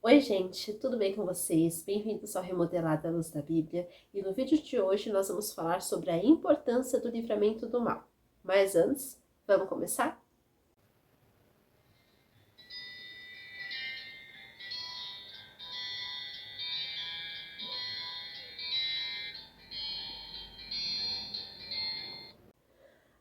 Oi gente, tudo bem com vocês? Bem-vindos ao Remodelado à Luz da Bíblia, e no vídeo de hoje nós vamos falar sobre a importância do livramento do mal. Mas antes, vamos começar?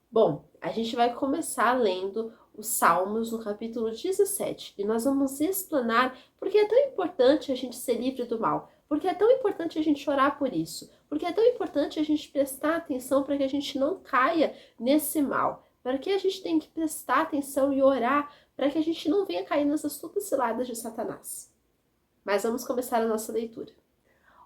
Bom, a gente vai começar lendo os Salmos no capítulo 17 e nós vamos explanar por que é tão importante a gente ser livre do mal, por que é tão importante a gente orar por isso, por que é tão importante a gente prestar atenção para que a gente não caia nesse mal, para que a gente tem que prestar atenção e orar para que a gente não venha cair nessas astutas ciladas de Satanás. Mas vamos começar a nossa leitura.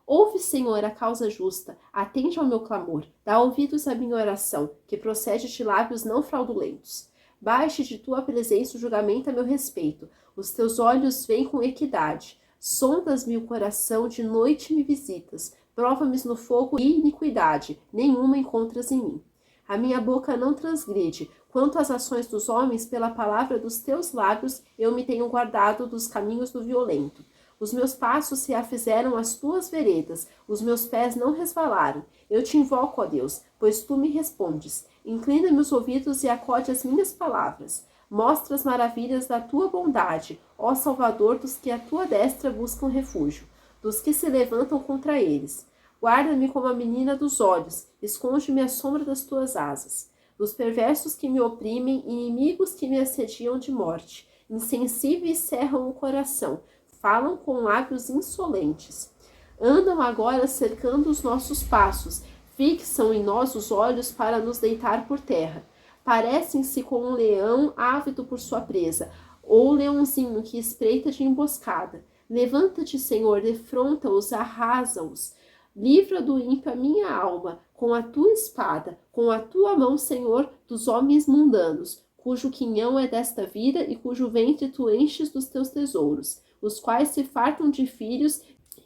Ouve, Senhor, a causa justa, atende ao meu clamor, dá ouvidos à minha oração, que procede de lábios não fraudulentos. Baixe de tua presença o julgamento a meu respeito, os teus olhos veem com equidade. Sondas-me o coração, de noite me visitas, prova-me no fogo e iniquidade, nenhuma encontras em mim. A minha boca não transgride, quanto às ações dos homens, pela palavra dos teus lábios, eu me tenho guardado dos caminhos do violento. Os meus passos se afizeram às tuas veredas, os meus pés não resvalaram. Eu te invoco, ó Deus, pois tu me respondes. Inclina-me os ouvidos e acode as minhas palavras. Mostra as maravilhas da tua bondade, ó Salvador dos que a tua destra buscam refúgio, dos que se levantam contra eles. Guarda-me como a menina dos olhos, esconde-me à sombra das tuas asas. Dos perversos que me oprimem, inimigos que me assediam de morte, insensíveis cerram o coração, falam com lábios insolentes. Andam agora cercando os nossos passos, fixam em nós os olhos para nos deitar por terra. Parecem-se com um leão ávido por sua presa, ou leãozinho que espreita de emboscada. Levanta-te, Senhor, defronta-os, arrasa-os. Livra do ímpio a minha alma, com a tua espada, com a tua mão, Senhor, dos homens mundanos, cujo quinhão é desta vida e cujo ventre tu enches dos teus tesouros, os quais se fartam de filhos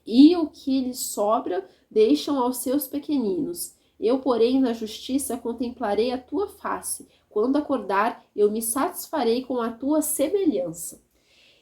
e o que lhes sobra deixam aos seus pequeninos. Eu, porém, na justiça contemplarei a tua face. Quando acordar, eu me satisfarei com a tua semelhança.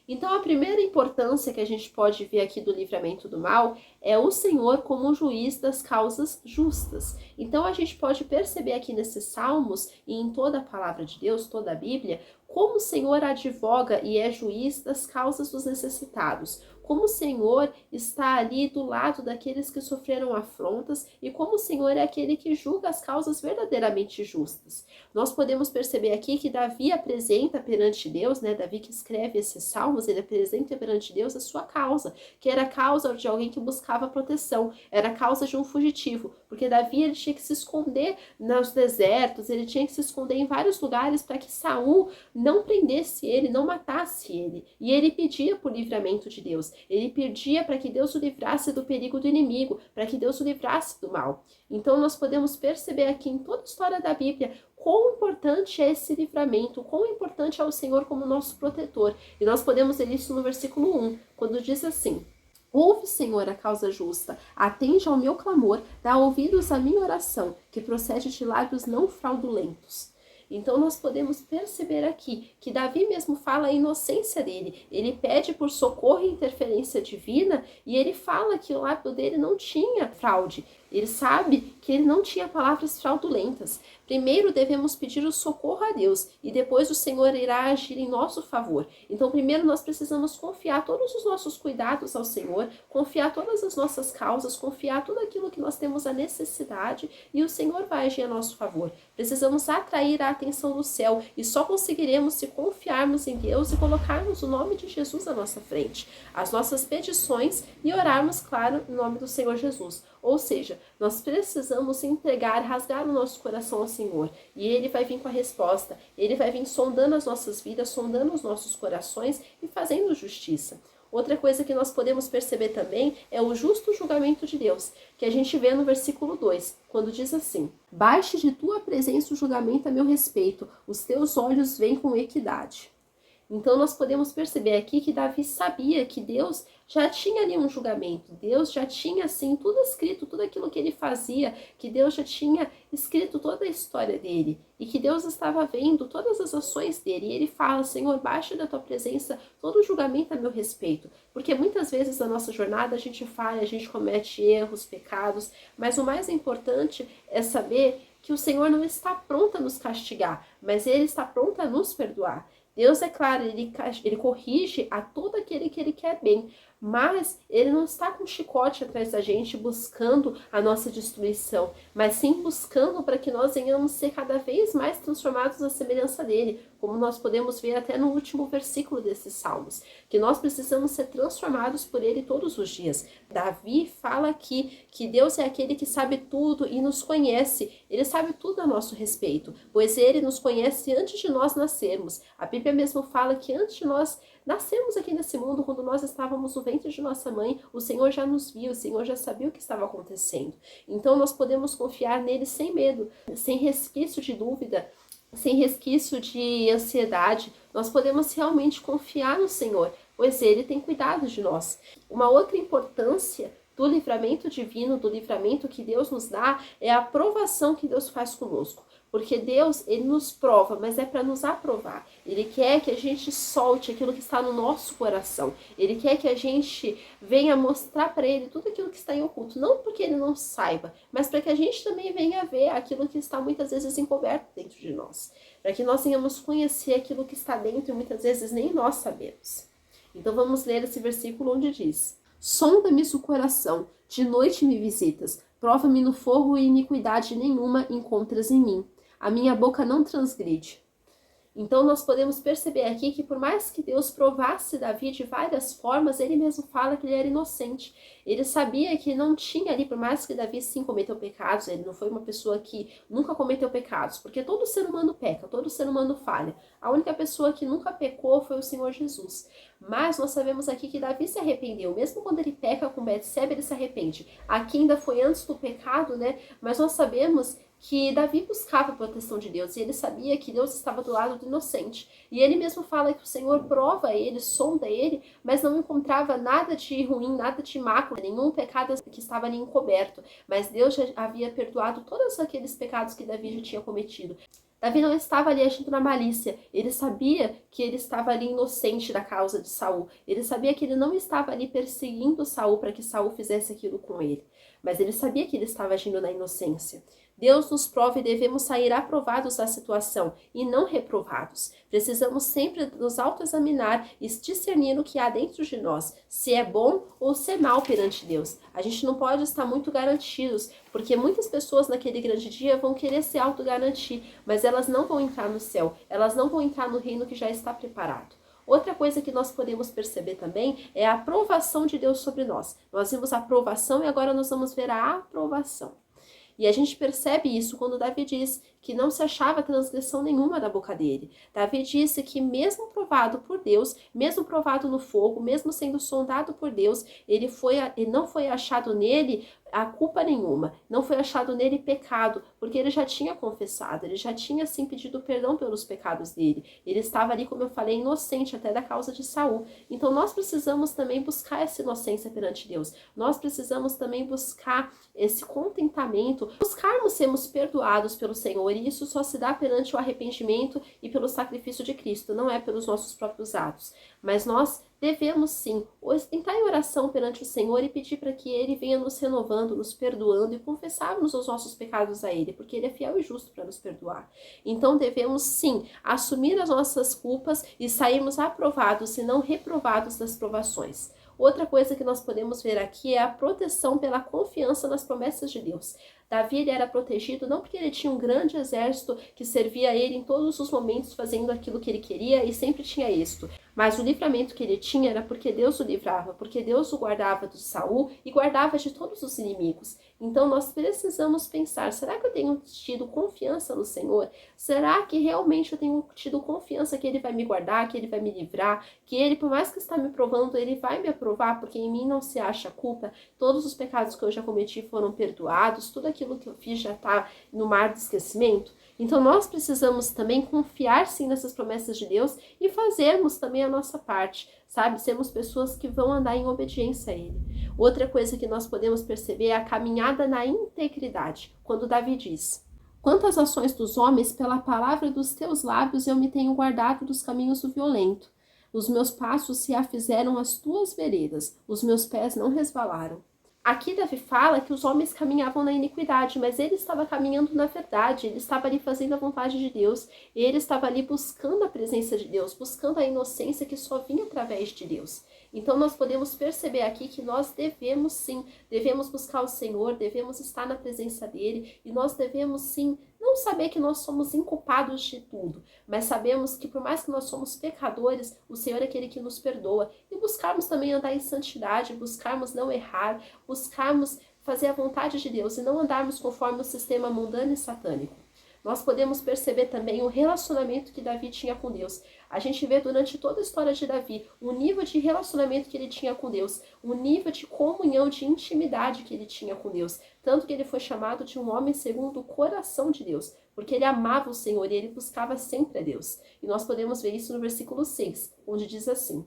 Então, a primeira importância que a gente pode ver aqui do livramento do mal é o Senhor como juiz das causas justas. Então, a gente pode perceber aqui nesses salmos e em toda a palavra de Deus, toda a Bíblia, como o Senhor advoga e é juiz das causas dos necessitados, como o Senhor está ali do lado daqueles que sofreram afrontas e como o Senhor é aquele que julga as causas verdadeiramente justas. Nós podemos perceber aqui que Davi apresenta perante Deus, né? Davi que escreve esses salmos, ele apresenta perante Deus a sua causa, que era a causa de alguém que buscava proteção, era a causa de um fugitivo, porque Davi ele tinha que se esconder nos desertos, ele tinha que se esconder em vários lugares para que Saul não prendesse ele, não matasse ele. E ele pedia por livramento de Deus. Ele pedia para que Deus o livrasse do perigo do inimigo, para que Deus o livrasse do mal. Então nós podemos perceber aqui em toda a história da Bíblia quão importante é esse livramento, quão importante é o Senhor como nosso protetor. E nós podemos ver isso no versículo 1, quando diz assim: ouve, Senhor, a causa justa, atende ao meu clamor, dá ouvidos à minha oração, que procede de lábios não fraudulentos. Então nós podemos perceber aqui que Davi mesmo fala a inocência dele. Ele pede por socorro e interferência divina e ele fala que o lábio dele não tinha fraude. Ele sabe que ele não tinha palavras fraudulentas. Primeiro devemos pedir o socorro a Deus e depois o Senhor irá agir em nosso favor. Então primeiro nós precisamos confiar todos os nossos cuidados ao Senhor, confiar todas as nossas causas, confiar tudo aquilo que nós temos a necessidade e o Senhor vai agir a nosso favor. Precisamos atrair a atenção do céu e só conseguiremos se confiarmos em Deus e colocarmos o nome de Jesus à nossa frente, as nossas petições e orarmos, claro, em nome do Senhor Jesus. Ou seja, nós precisamos entregar, rasgar o nosso coração ao Senhor e Ele vai vir com a resposta. Ele vai vir sondando as nossas vidas, sondando os nossos corações e fazendo justiça. Outra coisa que nós podemos perceber também é o justo julgamento de Deus, que a gente vê no versículo 2, quando diz assim: baixe de tua presença o julgamento a meu respeito, os teus olhos veem com equidade. Então nós podemos perceber aqui que Davi sabia que Deus já tinha ali um julgamento, Deus já tinha assim tudo escrito, tudo aquilo que ele fazia, que Deus já tinha escrito toda a história dele e que Deus estava vendo todas as ações dele. E ele fala: Senhor, baixa da tua presença todo o julgamento a meu respeito, porque muitas vezes na nossa jornada a gente falha, a gente comete erros, pecados, mas o mais importante é saber que o Senhor não está pronto a nos castigar, mas Ele está pronto a nos perdoar. Deus, é claro, ele corrige a todo aquele que Ele quer bem, mas Ele não está com um chicote atrás da gente buscando a nossa destruição, mas sim buscando para que nós venhamos ser cada vez mais transformados na semelhança dEle, como nós podemos ver até no último versículo desses salmos, que nós precisamos ser transformados por Ele todos os dias. Davi fala aqui que Deus é aquele que sabe tudo e nos conhece, Ele sabe tudo a nosso respeito, pois Ele nos conhece antes de nós nascermos. A Bíblia mesmo fala que antes de nós nascermos aqui nesse mundo, quando nós estávamos no ventre de nossa mãe, o Senhor já nos viu, o Senhor já sabia o que estava acontecendo. Então nós podemos confiar nele sem medo, sem resquício de dúvida, sem resquício de ansiedade. Nós podemos realmente confiar no Senhor, pois Ele tem cuidado de nós. Uma outra importância do livramento divino, do livramento que Deus nos dá, é a aprovação que Deus faz conosco. Porque Deus, Ele nos prova, mas é para nos aprovar. Ele quer que a gente solte aquilo que está no nosso coração. Ele quer que a gente venha mostrar para Ele tudo aquilo que está em oculto. Não porque Ele não saiba, mas para que a gente também venha ver aquilo que está muitas vezes encoberto dentro de nós. Para que nós venhamos conhecer aquilo que está dentro e muitas vezes nem nós sabemos. Então vamos ler esse versículo onde diz: Sonda-me o coração, de noite me visitas, prova-me no fogo e iniquidade nenhuma encontras em mim. A minha boca não transgride. Então nós podemos perceber aqui que por mais que Deus provasse Davi de várias formas, ele mesmo fala que ele era inocente. Ele sabia que não tinha ali, por mais que Davi sim cometeu pecados, ele não foi uma pessoa que nunca cometeu pecados, porque todo ser humano peca, todo ser humano falha. A única pessoa que nunca pecou foi o Senhor Jesus. Mas nós sabemos aqui que Davi se arrependeu, mesmo quando ele peca com Betseba, ele se arrepende. Aqui ainda foi antes do pecado, né? Mas nós sabemos que Davi buscava a proteção de Deus e ele sabia que Deus estava do lado do inocente. E ele mesmo fala que o Senhor prova ele, sonda ele, mas não encontrava nada de ruim, nada de mácula, nenhum pecado que estava ali encoberto. Mas Deus já havia perdoado todos aqueles pecados que Davi já tinha cometido. Davi não estava ali agindo na malícia, ele sabia que ele estava ali inocente da causa de Saul. Ele sabia que ele não estava ali perseguindo Saul para que Saul fizesse aquilo com ele. Mas ele sabia que ele estava agindo na inocência. Deus nos prova e devemos sair aprovados da situação e não reprovados. Precisamos sempre nos autoexaminar e discernir o que há dentro de nós, se é bom ou se é mal perante Deus. A gente não pode estar muito garantidos, porque muitas pessoas naquele grande dia vão querer se autogarantir, mas elas não vão entrar no céu, elas não vão entrar no reino que já está preparado. Outra coisa que nós podemos perceber também é a aprovação de Deus sobre nós. Nós vimos a aprovação e agora nós vamos ver a aprovação. E a gente percebe isso quando Davi diz que não se achava transgressão nenhuma da boca dele. Davi disse que mesmo provado por Deus, mesmo provado no fogo, mesmo sendo sondado por Deus, ele não foi achado nele a culpa nenhuma, não foi achado nele pecado, porque ele já tinha confessado, ele já tinha sim pedido perdão pelos pecados dele. Ele estava ali, como eu falei, inocente até da causa de Saul. Então nós precisamos também buscar essa inocência perante Deus. Nós precisamos também buscar esse contentamento, buscarmos sermos perdoados pelo Senhor, e isso só se dá perante o arrependimento e pelo sacrifício de Cristo, não é pelos nossos próprios atos. Mas nós devemos sim entrar em oração perante o Senhor e pedir para que Ele venha nos renovando, nos perdoando e confessarmos os nossos pecados a Ele, porque Ele é fiel e justo para nos perdoar. Então devemos sim assumir as nossas culpas e sairmos aprovados e não reprovados das provações. Outra coisa que nós podemos ver aqui é a proteção pela confiança nas promessas de Deus. Davi ele era protegido não porque ele tinha um grande exército que servia a ele em todos os momentos fazendo aquilo que ele queria e sempre tinha êxito, mas o livramento que ele tinha era porque Deus o livrava, porque Deus o guardava de Saul e guardava de todos os inimigos. Então nós precisamos pensar, será que eu tenho tido confiança no Senhor? Será que realmente eu tenho tido confiança que Ele vai me guardar, que Ele vai me livrar, que Ele, por mais que está me provando, Ele vai me aprovar, porque em mim não se acha culpa, todos os pecados que eu já cometi foram perdoados, tudo aquilo que eu fiz já está no mar do esquecimento? Então nós precisamos também confiar sim nessas promessas de Deus e fazermos também a nossa parte, sabe? Sermos pessoas que vão andar em obediência a Ele. Outra coisa que nós podemos perceber é a caminhada na integridade, quando Davi diz: quanto às ações dos homens, pela palavra dos teus lábios eu me tenho guardado dos caminhos do violento. Os meus passos se afizeram às tuas veredas, os meus pés não resvalaram. Aqui Davi fala que os homens caminhavam na iniquidade, mas ele estava caminhando na verdade, ele estava ali fazendo a vontade de Deus, ele estava ali buscando a presença de Deus, buscando a inocência que só vinha através de Deus. Então nós podemos perceber aqui que nós devemos sim, devemos buscar o Senhor, devemos estar na presença dele e nós devemos sim não saber que nós somos inculpados de tudo, mas sabemos que por mais que nós somos pecadores, o Senhor é aquele que nos perdoa e buscarmos também andar em santidade, buscarmos não errar, buscarmos fazer a vontade de Deus e não andarmos conforme o sistema mundano e satânico. Nós podemos perceber também o relacionamento que Davi tinha com Deus. A gente vê durante toda a história de Davi o nível de relacionamento que ele tinha com Deus, o nível de comunhão, de intimidade que ele tinha com Deus. Tanto que ele foi chamado de um homem segundo o coração de Deus, porque ele amava o Senhor e ele buscava sempre a Deus. E nós podemos ver isso no versículo 6, onde diz assim: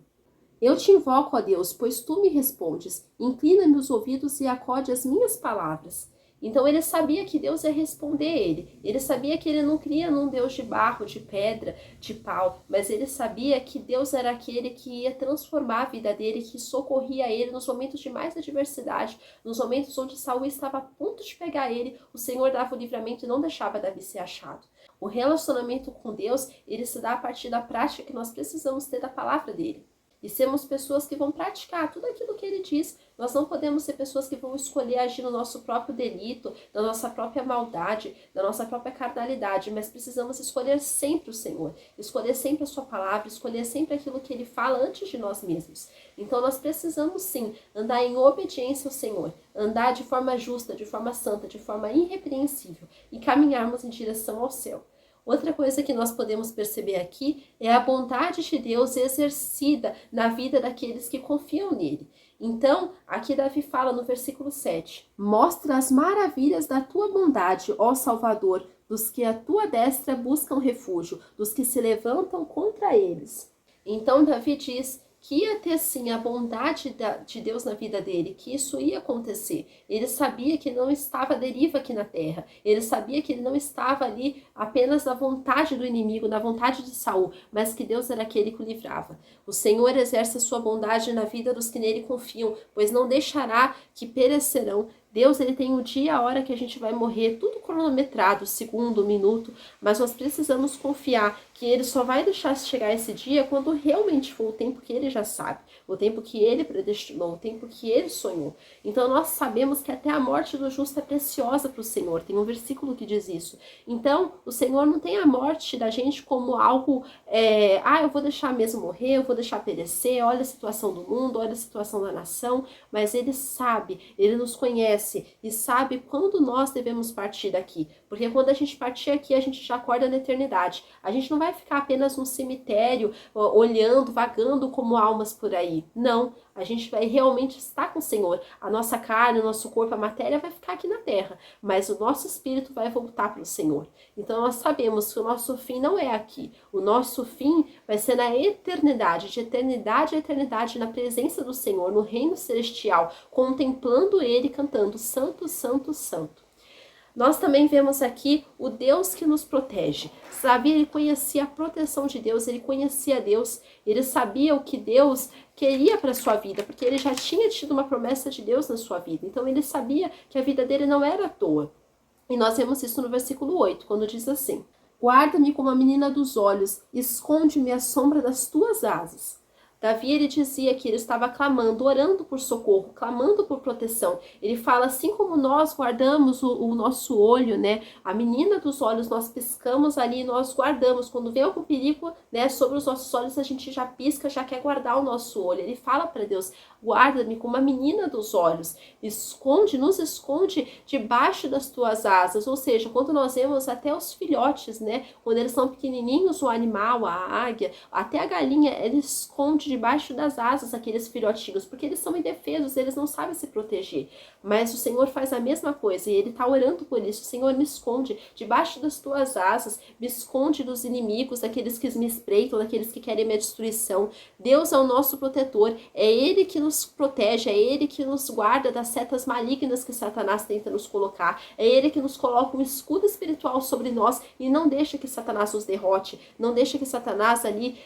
eu te invoco, ó Deus, pois tu me respondes. Inclina-me os ouvidos e acode as minhas palavras. Então ele sabia que Deus ia responder ele. Ele sabia que ele não cria num Deus de barro, de pedra, de pau, mas ele sabia que Deus era aquele que ia transformar a vida dele, que socorria ele nos momentos de mais adversidade, nos momentos onde Saul estava a ponto de pegar ele, o Senhor dava o livramento e não deixava Davi ser achado. O relacionamento com Deus, ele se dá a partir da prática que nós precisamos ter da palavra dele. E sermos pessoas que vão praticar tudo aquilo que ele diz. Nós não podemos ser pessoas que vão escolher agir no nosso próprio delito, na nossa própria maldade, na nossa própria carnalidade, mas precisamos escolher sempre o Senhor, escolher sempre a sua palavra, escolher sempre aquilo que ele fala antes de nós mesmos. Então nós precisamos sim andar em obediência ao Senhor, andar de forma justa, de forma santa, de forma irrepreensível e caminharmos em direção ao céu. Outra coisa que nós podemos perceber aqui é a bondade de Deus exercida na vida daqueles que confiam nele. Então, aqui Davi fala no versículo 7. Mostra as maravilhas da tua bondade, ó Salvador, dos que a tua destra buscam refúgio, dos que se levantam contra eles. Então, Davi diz que ia ter sim a bondade de Deus na vida dele, que isso ia acontecer. Ele sabia que não estava à deriva aqui na terra, ele sabia que ele não estava ali apenas na vontade do inimigo, na vontade de Saul, mas que Deus era aquele que o livrava. O Senhor exerce a sua bondade na vida dos que nele confiam, pois não deixará que perecerão. Deus, ele tem o dia, a hora que a gente vai morrer, tudo cronometrado, segundo, minuto, mas nós precisamos confiar que ele só vai deixar chegar esse dia quando realmente for o tempo que ele já sabe, o tempo que ele predestinou, o tempo que ele sonhou. Então nós sabemos que até a morte do justo é preciosa para o Senhor, tem um versículo que diz isso. Então o Senhor não tem a morte da gente como algo, eu vou deixar mesmo morrer, eu vou deixar perecer, olha a situação do mundo, olha a situação da nação, mas ele sabe, ele nos conhece, e sabe quando nós devemos partir daqui, porque quando a gente partir aqui, a gente já acorda na eternidade. A gente não vai ficar apenas num cemitério, olhando, vagando como almas por aí. Não, a gente vai realmente estar com o Senhor. A nossa carne, o nosso corpo, a matéria vai ficar aqui na terra, mas o nosso espírito vai voltar para o Senhor. Então nós sabemos que o nosso fim não é aqui. O nosso fim vai ser na eternidade, de eternidade a eternidade, na presença do Senhor, no reino celestial, contemplando Ele, cantando Santo, Santo, Santo. Nós também vemos aqui o Deus que nos protege. Sabia, ele conhecia a proteção de Deus, ele conhecia Deus, ele sabia o que Deus queria para a sua vida, porque ele já tinha tido uma promessa de Deus na sua vida. Então ele sabia que a vida dele não era à toa. E nós vemos isso no versículo 8, quando diz assim: guarda-me como a menina dos olhos, esconde-me à sombra das tuas asas. Davi, ele dizia que ele estava clamando, orando por socorro, clamando por proteção. Ele fala, assim como nós guardamos o nosso olho, né? A menina dos olhos, nós piscamos ali, nós guardamos. Quando vem algum perigo, né, sobre os nossos olhos, a gente já pisca, já quer guardar o nosso olho. Ele fala para Deus, guarda-me como a menina dos olhos. Nos esconde debaixo das tuas asas. Ou seja, quando nós vemos até os filhotes, né? Quando eles são pequenininhos, o animal, a águia, até a galinha, ele esconde debaixo das asas aqueles filhotinhos, porque eles são indefesos, eles não sabem se proteger. Mas o Senhor faz a mesma coisa e Ele está orando por isso. Senhor, me esconde debaixo das tuas asas, me esconde dos inimigos, daqueles que me espreitam, daqueles que querem minha destruição. Deus é o nosso protetor, é Ele que nos protege, é Ele que nos guarda das setas malignas que Satanás tenta nos colocar, é Ele que nos coloca um escudo espiritual sobre nós e não deixa que Satanás nos derrote, não deixa que Satanás ali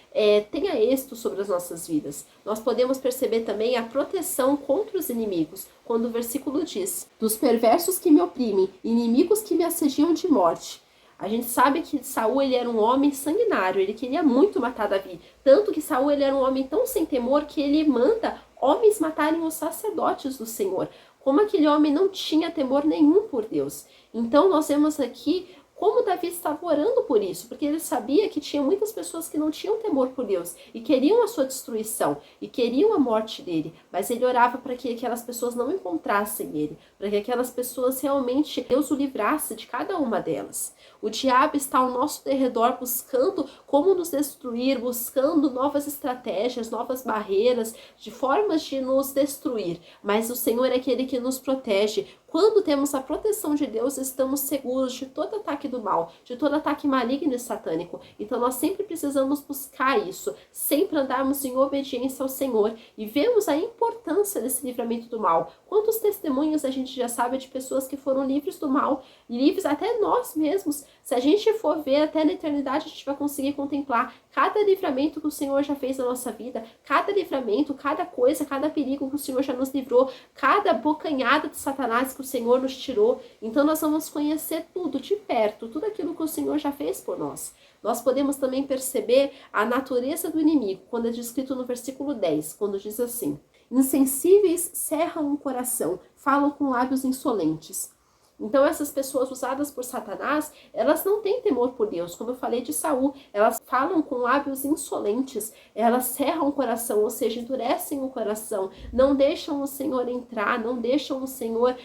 tenha êxito sobre as nossas vidas. Nós podemos perceber também a proteção contra os inimigos, quando o versículo diz: dos perversos que me oprimem, inimigos que me assediam de morte. A gente sabe que Saul ele era um homem sanguinário, ele queria muito matar Davi, tanto que Saul ele era um homem tão sem temor que ele manda homens matarem os sacerdotes do Senhor. Como aquele homem não tinha temor nenhum por Deus. Então nós vemos aqui como Davi estava orando por isso, porque ele sabia que tinha muitas pessoas que não tinham temor por Deus e queriam a sua destruição e queriam a morte dele, mas ele orava para que aquelas pessoas não encontrassem ele, para que aquelas pessoas realmente Deus o livrasse de cada uma delas. O diabo está ao nosso derredor buscando como nos destruir, buscando novas estratégias, novas barreiras, de formas de nos destruir, mas o Senhor é aquele que nos protege. Quando temos a proteção de Deus, estamos seguros de todo ataque do mal, de todo ataque maligno e satânico. Então nós sempre precisamos buscar isso, sempre andarmos em obediência ao Senhor e vemos a importância desse livramento do mal. Quantos testemunhos a gente já sabe de pessoas que foram livres do mal, livres até nós mesmos. Se a gente for ver até na eternidade, a gente vai conseguir contemplar cada livramento que o Senhor já fez na nossa vida, cada livramento, cada coisa, cada perigo que o Senhor já nos livrou, cada bocanhada de Satanás que o Senhor nos tirou. Então nós vamos conhecer tudo de perto, tudo aquilo que o Senhor já fez por nós. Nós podemos também perceber a natureza do inimigo, quando é descrito no versículo 10, quando diz assim: insensíveis cerram o coração, falam com lábios insolentes. Então essas pessoas usadas por Satanás, elas não têm temor por Deus, como eu falei de Saul, elas falam com lábios insolentes, elas cerram o coração, ou seja, endurecem o coração, não deixam o Senhor entrar, não deixam o Senhor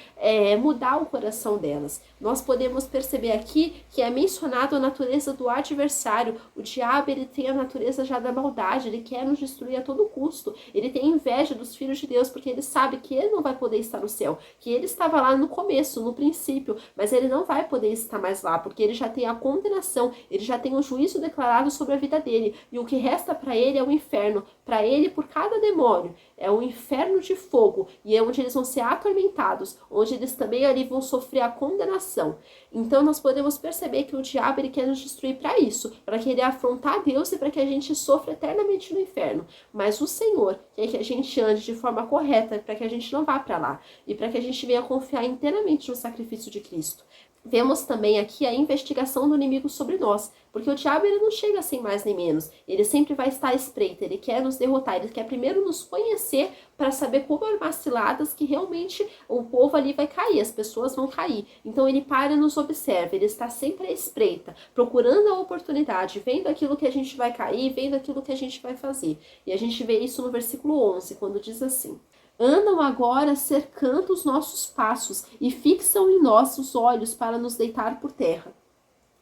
mudar o coração delas. Nós podemos perceber aqui que é mencionado a natureza do adversário. O diabo, ele tem a natureza já da maldade, ele quer nos destruir a todo custo, ele tem inveja dos filhos de Deus, porque ele sabe que ele não vai poder estar no céu, que ele estava lá no começo, no princípio, mas ele não vai poder estar mais lá, porque ele já tem a condenação, ele já tem o juízo declarado sobre a vida dele, e o que resta para ele é o inferno. Para ele, por cada demônio, é um inferno de fogo, e é onde eles vão ser atormentados, onde eles também ali vão sofrer a condenação. Então nós podemos perceber que o diabo, ele quer nos destruir para isso, para querer afrontar Deus e para que a gente sofra eternamente no inferno. Mas o Senhor quer que a gente ande de forma correta, para que a gente não vá para lá, e para que a gente venha confiar inteiramente no sacrifício de Cristo. Vemos também aqui a investigação do inimigo sobre nós, porque o diabo, ele não chega sem mais nem menos, ele sempre vai estar à espreita, ele quer nos derrotar, ele quer primeiro nos conhecer para saber como armar ciladas que realmente o povo ali vai cair, as pessoas vão cair. Então ele para e nos observa, ele está sempre à espreita, procurando a oportunidade, vendo aquilo que a gente vai cair, vendo aquilo que a gente vai fazer. E a gente vê isso no versículo 11, quando diz assim: andam agora cercando os nossos passos e fixam em nós os olhos para nos deitar por terra.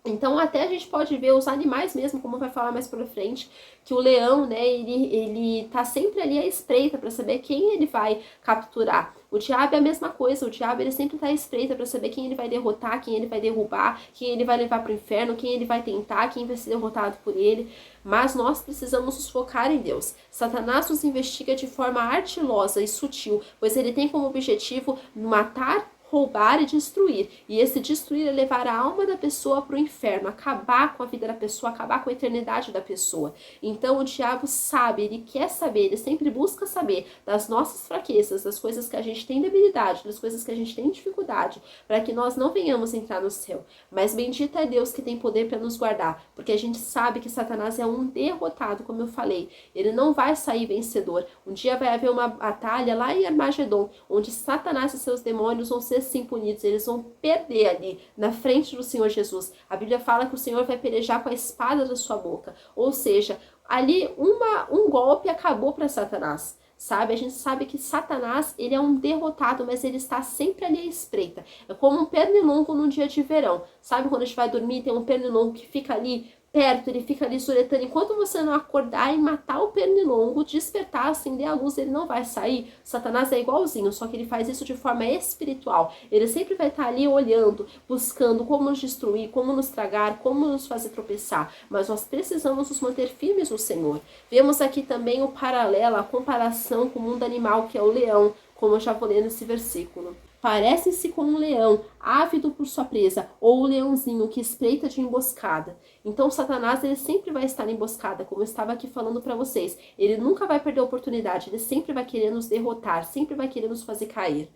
Então até a gente pode ver os animais mesmo, como vai falar mais pra frente, que o leão, né, ele tá sempre ali à espreita para saber quem ele vai capturar. O diabo é a mesma coisa, o diabo ele sempre tá à espreita para saber quem ele vai derrotar, quem ele vai derrubar, quem ele vai levar pro inferno, quem ele vai tentar, quem vai ser derrotado por ele. Mas nós precisamos nos focar em Deus. Satanás nos investiga de forma ardilosa e sutil, pois ele tem como objetivo matar, roubar e destruir. E esse destruir é levar a alma da pessoa para o inferno, acabar com a vida da pessoa, acabar com a eternidade da pessoa. Então o diabo sabe, ele quer saber, ele sempre busca saber das nossas fraquezas, das coisas que a gente tem debilidade, das coisas que a gente tem dificuldade, para que nós não venhamos entrar no céu. Mas bendito é Deus que tem poder para nos guardar, porque a gente sabe que Satanás é um derrotado, como eu falei. Ele não vai sair vencedor. Um dia vai haver uma batalha lá em Armagedon, onde Satanás e seus demônios vão ser sim punidos, eles vão perder ali na frente do Senhor Jesus. A Bíblia fala que o Senhor vai pelejar com a espada da sua boca, ou seja, ali um golpe acabou para Satanás. Sabe, a gente sabe que Satanás, ele é um derrotado, mas ele está sempre ali à espreita. É como um pernilongo num dia de verão. Sabe quando a gente vai dormir, tem um pernilongo que fica ali perto, ele fica ali suretando. Enquanto você não acordar e matar o pernilongo, despertar, acender a luz, ele não vai sair. Satanás é igualzinho, só que ele faz isso de forma espiritual. Ele sempre vai estar ali olhando, buscando como nos destruir, como nos tragar, como nos fazer tropeçar. Mas nós precisamos nos manter firmes no Senhor. Vemos aqui também o paralelo, a comparação com o mundo animal, que é o leão, como eu já vou ler nesse versículo. Parece-se com um leão, ávido por sua presa, ou o leãozinho que espreita de emboscada. Então, Satanás, ele sempre vai estar em emboscada, como eu estava aqui falando para vocês. Ele nunca vai perder a oportunidade, ele sempre vai querer nos derrotar, sempre vai querer nos fazer cair.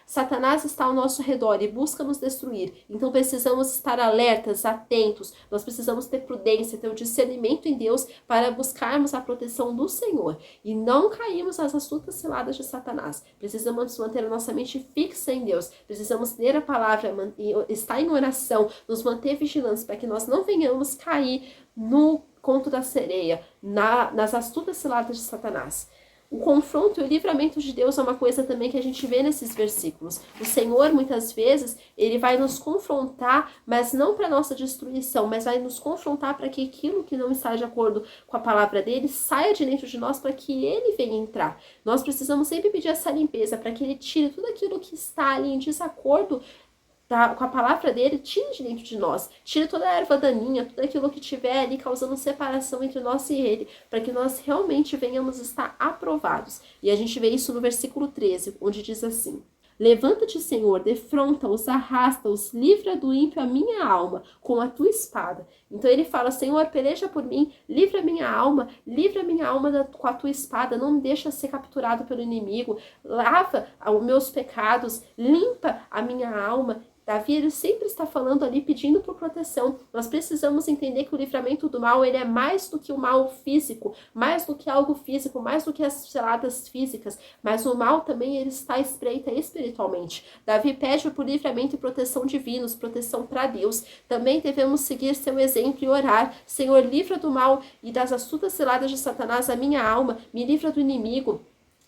Satanás está ao nosso redor e busca nos destruir. Então precisamos estar alertas, atentos. Nós precisamos ter prudência, ter o discernimento em Deus para buscarmos a proteção do Senhor e não cairmos nas astutas ciladas de Satanás. Precisamos manter a nossa mente fixa em Deus. Precisamos ler a palavra, estar em oração, nos manter vigilantes para que nós não venhamos cair no conto da sereia, nas astutas ciladas de Satanás. O confronto e o livramento de Deus é uma coisa também que a gente vê nesses versículos. O Senhor, muitas vezes, ele vai nos confrontar, mas não para nossa destruição, mas vai nos confrontar para que aquilo que não está de acordo com a palavra dele saia de dentro de nós para que ele venha entrar. Nós precisamos sempre pedir essa limpeza para que ele tire tudo aquilo que está ali em desacordo com a palavra dele, tire de dentro de nós, tire toda a erva daninha, tudo aquilo que tiver ali causando separação entre nós e ele, para que nós realmente venhamos estar aprovados. E a gente vê isso no versículo 13, onde diz assim: levanta-te, Senhor, defronta-os, arrasta-os, livra do ímpio a minha alma com a tua espada. Então ele fala: Senhor, peleja por mim, livra a minha alma com a tua espada, não me deixa ser capturado pelo inimigo, lava os meus pecados, limpa a minha alma. Davi, ele sempre está falando ali, pedindo por proteção. Nós precisamos entender que o livramento do mal, ele é mais do que o mal físico, mais do que algo físico, mais do que as ciladas físicas, mas o mal também, ele está à espreita espiritualmente. Davi pede por livramento e proteção divinos, proteção para Deus. Também devemos seguir seu exemplo e orar: Senhor, livra do mal e das astutas ciladas de Satanás a minha alma, me livra do inimigo.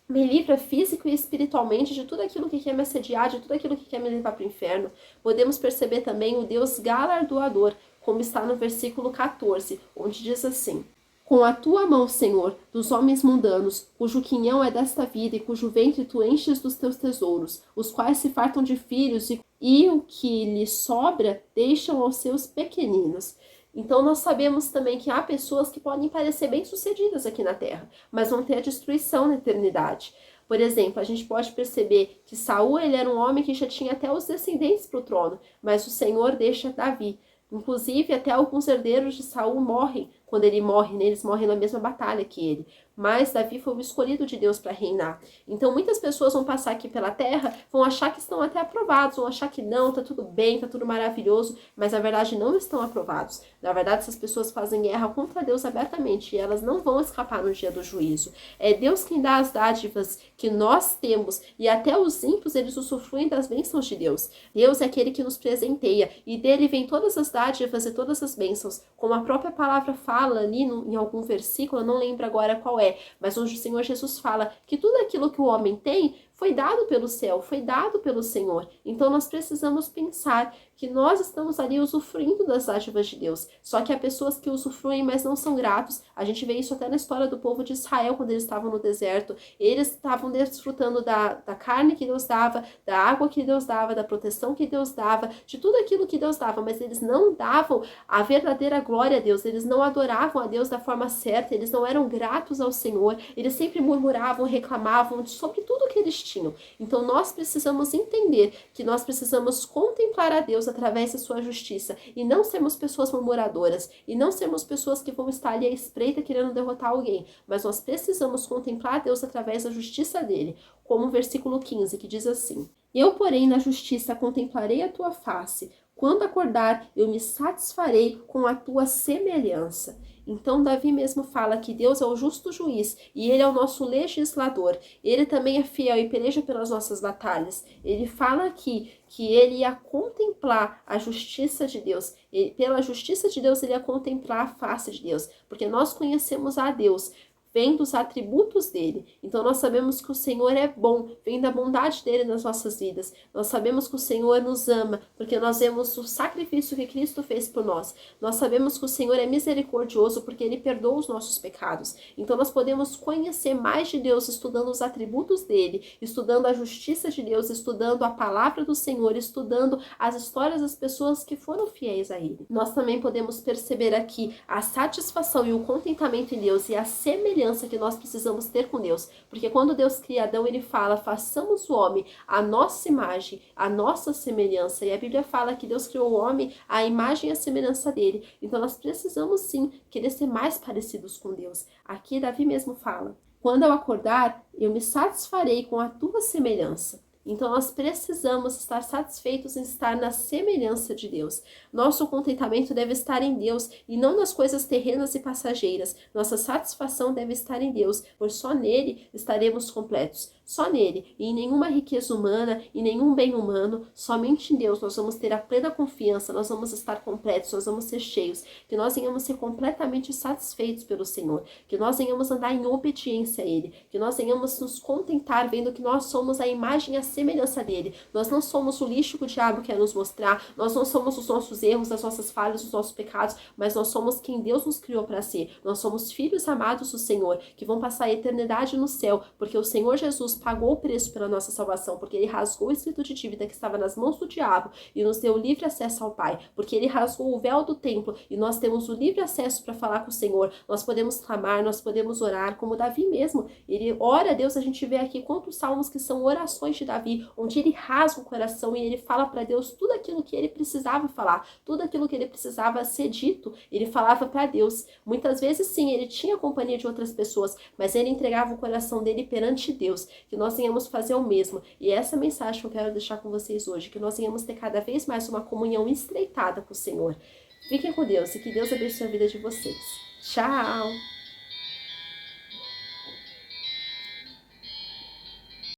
Me livra físico e espiritualmente de tudo aquilo que quer me assediar, de tudo aquilo que quer me levar para o inferno. Podemos perceber também o Deus galardoador, como está no versículo 14, onde diz assim: com a tua mão, Senhor, dos homens mundanos, cujo quinhão é desta vida e cujo ventre tu enches dos teus tesouros, os quais se fartam de filhos e o que lhes sobra deixam aos seus pequeninos. Então nós sabemos também que há pessoas que podem parecer bem-sucedidas aqui na Terra, mas vão ter a destruição na eternidade. Por exemplo, a gente pode perceber que Saul, ele era um homem que já tinha até os descendentes para o trono, mas o Senhor deixa Davi. Inclusive, até alguns herdeiros de Saul morrem. Quando ele morre, né, eles morrem na mesma batalha que ele. Mas Davi foi o escolhido de Deus para reinar. Então muitas pessoas vão passar aqui pela terra, vão achar que estão até aprovados, vão achar que não, tá tudo bem, tá tudo maravilhoso, mas na verdade não estão aprovados. Na verdade, essas pessoas fazem guerra contra Deus abertamente e elas não vão escapar no dia do juízo. É Deus quem dá as dádivas que nós temos e até os ímpios, eles usufruem das bênçãos de Deus. Deus é aquele que nos presenteia e dele vem todas as dádivas e todas as bênçãos. Como a própria palavra fala ali em algum versículo, eu não lembro agora qual é, mas onde o Senhor Jesus fala que tudo aquilo que o homem tem foi dado pelo céu, foi dado pelo Senhor. Então nós precisamos pensar que nós estamos ali usufruindo das dádivas de Deus. Só que há pessoas que usufruem, mas não são gratos. A gente vê isso até na história do povo de Israel, quando eles estavam no deserto. Eles estavam desfrutando da carne que Deus dava, da água que Deus dava, da proteção que Deus dava, de tudo aquilo que Deus dava, mas eles não davam a verdadeira glória a Deus. Eles não adoravam a Deus da forma certa, eles não eram gratos ao Senhor. Eles sempre murmuravam, reclamavam sobre tudo que eles tinham. Então nós precisamos entender que nós precisamos contemplar a Deus através da sua justiça e não sermos pessoas murmuradoras e não sermos pessoas que vão estar ali à espreita querendo derrotar alguém, mas nós precisamos contemplar a Deus através da justiça dele, como o versículo 15, que diz assim: eu, porém, na justiça contemplarei a tua face, quando acordar eu me satisfarei com a tua semelhança. Então Davi mesmo fala que Deus é o justo juiz e ele é o nosso legislador. Ele também é fiel e peleja pelas nossas batalhas. Ele fala aqui que ele ia contemplar a justiça de Deus. Pela justiça de Deus ele ia contemplar a face de Deus, porque nós conhecemos a Deus vem dos atributos dele. Então nós sabemos que o Senhor é bom, vem da bondade dele nas nossas vidas. Nós sabemos que o Senhor nos ama, porque nós vemos o sacrifício que Cristo fez por nós. Nós sabemos que o Senhor é misericordioso, porque ele perdoa os nossos pecados. Então nós podemos conhecer mais de Deus estudando os atributos dele, estudando a justiça de Deus, estudando a palavra do Senhor, estudando as histórias das pessoas que foram fiéis a ele. Nós também podemos perceber aqui a satisfação e o contentamento em Deus e a semelhança que nós precisamos ter com Deus. Porque quando Deus cria Adão, ele fala, façamos o homem à nossa imagem, à nossa semelhança. E a Bíblia fala que Deus criou o homem à imagem e à semelhança dele. Então nós precisamos sim querer ser mais parecidos com Deus. Aqui Davi mesmo fala, quando eu acordar, eu me satisfarei com a tua semelhança. Então nós precisamos estar satisfeitos em estar na semelhança de Deus. Nosso contentamento deve estar em Deus e não nas coisas terrenas e passageiras. Nossa satisfação deve estar em Deus, pois só nele estaremos completos. Só nele, e em nenhuma riqueza humana, e nenhum bem humano, somente em Deus nós vamos ter a plena confiança, nós vamos estar completos, nós vamos ser cheios, que nós venhamos ser completamente satisfeitos pelo Senhor, que nós venhamos andar em obediência a Ele, que nós venhamos nos contentar vendo que nós somos a imagem e a semelhança dele. Nós não somos o lixo que o diabo quer nos mostrar, nós não somos os nossos erros, as nossas falhas, os nossos pecados, mas nós somos quem Deus nos criou para ser. Nós somos filhos amados do Senhor, que vão passar a eternidade no céu, porque o Senhor Jesus pagou o preço pela nossa salvação, porque ele rasgou o escrito de dívida que estava nas mãos do diabo e nos deu livre acesso ao Pai, porque ele rasgou o véu do templo e nós temos o livre acesso para falar com o Senhor. Nós podemos clamar, nós podemos orar, como Davi mesmo, ele ora a Deus. A gente vê aqui quantos salmos que são orações de Davi, onde ele rasga o coração e ele fala para Deus tudo aquilo que ele precisava falar, tudo aquilo que ele precisava ser dito, ele falava para Deus. Muitas vezes sim, ele tinha companhia de outras pessoas, mas ele entregava o coração dele perante Deus, que nós venhamos fazer o mesmo. E essa mensagem que eu quero deixar com vocês hoje, que nós venhamos ter cada vez mais uma comunhão estreitada com o Senhor. Fiquem com Deus e que Deus abençoe a vida de vocês. Tchau!